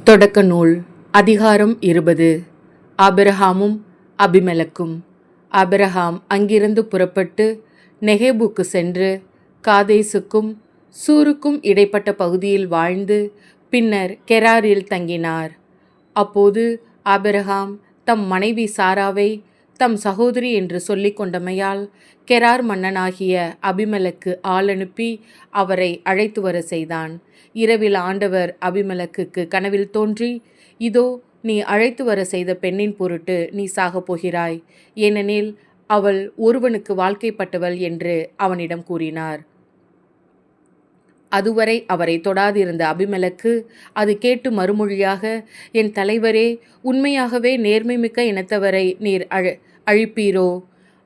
தொடக்க நூல் அதிகாரம் 20. ஆபிரகாமும் அபிமெலக்கும். ஆபிரகாம் அங்கிருந்து புறப்பட்டு நெகேபுக்கு சென்று காதேசுக்கும் சூருக்கும் இடைப்பட்ட பகுதியில் வாழ்ந்து பின்னர் கெராரில் தங்கினார். அப்போது ஆபிரகாம் தம் மனைவி சாராவை தம் சகோதரி என்று சொல்லிக் கொண்டமையால் கெரார் மன்னனாகிய அபிமெலக்கு ஆள் அனுப்பி அவரை அழைத்து வர செய்தான். இரவில் ஆண்டவர் அபிமெலக்குக்கு கனவில் தோன்றி, இதோ நீ அழைத்து வர செய்த பெண்ணின் பொருட்டு நீ சாகப் போகிறாய், ஏனெனில் அவள் ஒருவனுக்கு வாழ்க்கைப்பட்டவள் என்று அவனிடம் கூறினார். அதுவரை அவரை தொடாதிருந்த அபிமெலக்கு அது கேட்டு மறுமொழியாக, என் தலைவரே, உண்மையாகவே நேர்மைமிக்க இனத்தவரை நீர் அழிப்பீரோ?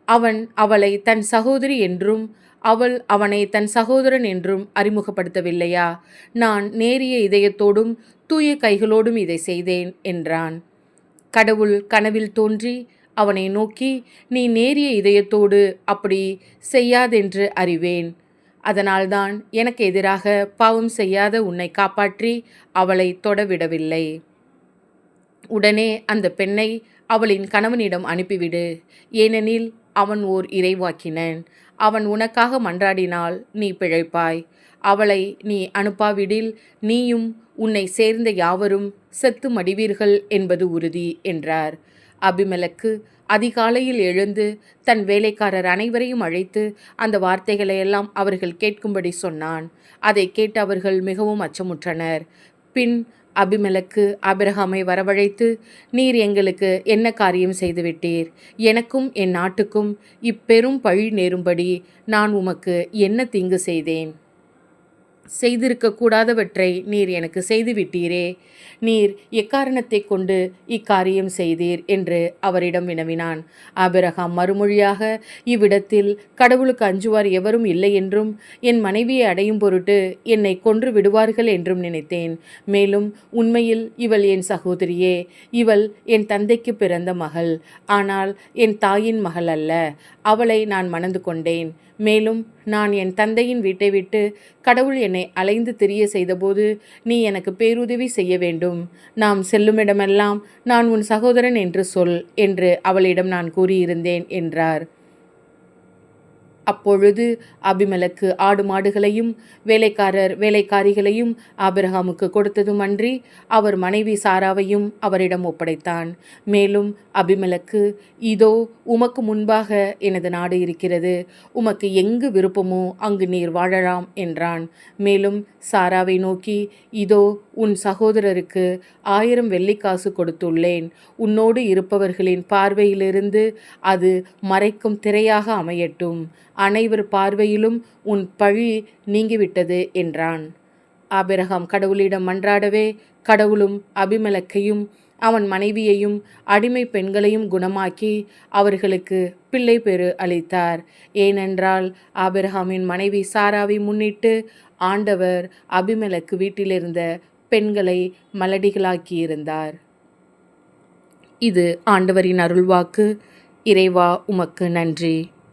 அவன் அவளை தன் சகோதரி என்றும் அவள் அவனை தன் சகோதரன் என்றும் அறிமுகப்படுத்தவில்லையா? நான் நேரிய இதயத்தோடும் தூய கைகளோடும் இதை செய்தேன் என்றான். கடவுள் கனவில் தோன்றி அவனை நோக்கி, நீ நேரிய இதயத்தோடு அப்படி செய்யாதென்று அறிவேன். அதனால்தான் எனக்கு எதிராக பாவம் செய்யாத உன்னை காப்பாற்றி அவளை தொடவிடவில்லை. உடனே அந்த பெண்ணை அவளின் கணவனிடம் அனுப்பிவிடு, ஏனெனில் அவன் ஓர் இறைவாக்கினன். அவன் உனக்காக மன்றாடினால் நீ பிழைப்பாய். அவளை நீ அனுப்பாவிடில் நீயும் உன்னை சேர்ந்த யாவரும் செத்து மடிவீர்கள் என்பது உறுதி என்றார். அபிமெலக்கு அதிகாலையில் எழுந்து தன் வேலைக்காரர் அனைவரையும் அழைத்து அந்த வார்த்தைகளையெல்லாம் அவர்கள் கேட்கும்படி சொன்னான். அதை கேட்டு அவர்கள் மிகவும் அச்சமுற்றனர். பின் அபிமெலக்கு ஆபிரகாமை வரவழைத்து, நீர் எங்களுக்கு என்ன காரியம் செய்துவிட்டீர்? எனக்கும் என் நாட்டுக்கும் இப்பெரும் பழி நேரும்படி நான் உமக்கு என்ன தீங்கு செய்தேன்? செய்திருக்கக்கூடாதவற்றை நீர் எனக்கு செய்துவிட்டீரே. நீர் எக்காரணத்தை கொண்டு இக்காரியம் செய்தீர் என்று அவரிடம் வினவினான். ஆபிரகாம் மறுமொழியாக, இவ்விடத்தில் கடவுளுக்கு அஞ்சுவார் எவரும் இல்லை என்றும் என் மனைவியை அடையும் பொருட்டு என்னை கொன்று விடுவார்கள் என்றும் நினைத்தேன். மேலும் உண்மையில் இவள் என் சகோதரியே. இவள் என் தந்தைக்கு பிறந்த மகள், ஆனால் என் தாயின் மகள் அல்ல. அவளை நான் மணந்து கொண்டேன். மேலும் நான் என் தந்தையின் வீட்டை விட்டு கடவுள் என்னை அலைந்து திரிய செய்தபோது நீ எனக்கு பேருதவி செய்ய வேண்டும். நாம் செல்லுமிடமெல்லாம் நான் உன் சகோதரன் என்று சொல் என்று அவளிடம் நான் கூறியிருந்தேன் என்றார். அப்பொழுது அபிமெலக்கு ஆடு மாடுகளையும் வேலைக்காரர் வேலைக்காரிகளையும் ஆபிரகாமுக்கு கொடுத்ததுமன்றி அவர் மனைவி சாராவையும் அவரிடம் ஒப்படைத்தான். மேலும் அபிமெலக்கு, இதோ உமக்கு முன்பாக எனது நாடு இருக்கிறது, உமக்கு எங்கு விருப்பமோ அங்கு நீர் வாழலாம் என்றான். மேலும் சாராவை நோக்கி, இதோ உன் சகோதரருக்கு 1000 வெள்ளிக்காசு கொடுத்துள்ளேன். உன்னோடு இருப்பவர்களின் பார்வையிலிருந்து அது மறைக்கும் திரையாக அமையட்டும். அனைவர் பார்வையிலும் உன் பழி நீங்கிவிட்டது என்றான். ஆபிரகாம் கடவுளிடம் மன்றாடவே கடவுளும் அபிமெலக்கையும் அவன் மனைவியையும் அடிமை பெண்களையும் குணமாக்கி அவர்களுக்கு பிள்ளை பெறு அளித்தார். ஏனென்றால் ஆபிரகாமின் மனைவி சாராவை முன்னிட்டு ஆண்டவர் அபிமெலக்கு வீட்டிலிருந்த பெண்களை மலடிகளாக்கியிருந்தார். இது ஆண்டவரின் அருள்வாக்கு. இறைவா, உமக்கு நன்றி.